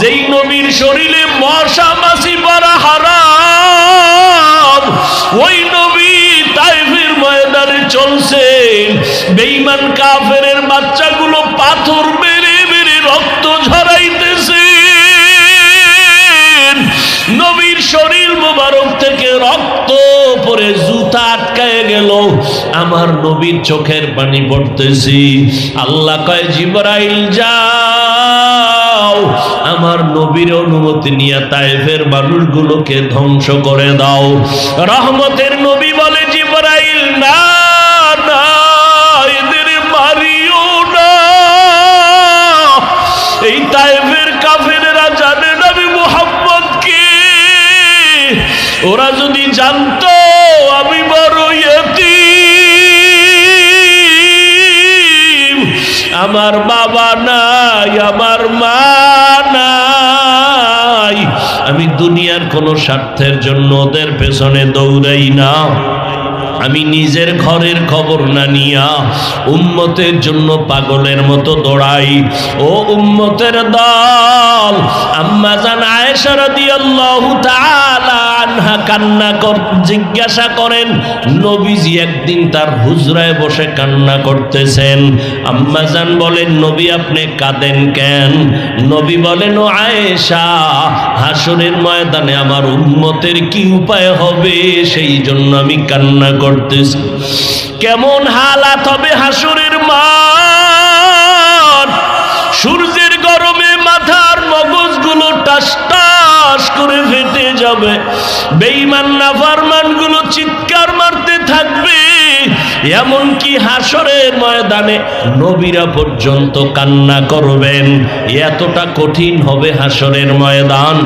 যেই নবীর শরীরে মশা মাছি পড়া হারাম, ওই নবী তাইফের ময়দানে চলছেন, বেঈমান কাফেরের বাচ্চাগুলো পাথর মেরে মেরে রক্ত ঝরাইতেছে। নবীর শরীর মোবারক থেকে রক্ত পরে জুতা আটকায় গেল, আমার নবীর চোখের পানি পড়তেছি। আল্লাহ কয় জিবরাইল যাও, আমার নবীর অনুমতি নিয়ে তায়েফের মানুষগুলোকে ধ্বংস করে দাও। রহমতের নবী বলে জিবরাইল না না, এদের মারিও না। এই তায়েফের কাফেরেরা জানে নবী মুহাম্মদ কে, ওরা যদি জানতো আমি বড় ইয়তীম, আমার বাবা নাই, আমার মা নাই, আমি দুনিয়ার কোনো স্বার্থের জন্য ওদের পেছনে দৌড়াই না, আমি নিজের ঘরের খবর না নিয়া উম্মতের জন্য পাগলের মতো দৌড়াই। ও উম্মতের দল, আম্মা জান আয়েশা রাদিয়াল্লাহু তাআলা আনহা কান্না জিজ্ঞাসা করেন, নবীজি একদিন তার হুজরায় বসে কান্না করতেছেন। আম্মা জান বলেন, নবী আপনি কাঁদেন কেন? নবী বলেন, ও আয়েশা, হাসরের ময়দানে আমার উম্মতের কি উপায় হবে সেই জন্য আমি কান্না করতেছি। কেমন হালাত হবে হাসরের মাঠ, সূর্যের গরমে মাথার মগজগুলো টাস টাস করে ফেটে যাবে, বেঈমান নাফরমানগুলো চিৎকার মারতে থাকবে, এমনকি হাসরের ময়দানে নবীরা পর্যন্ত কান্না করবেন। এতটা কঠিন হবে হাসরের ময়দান।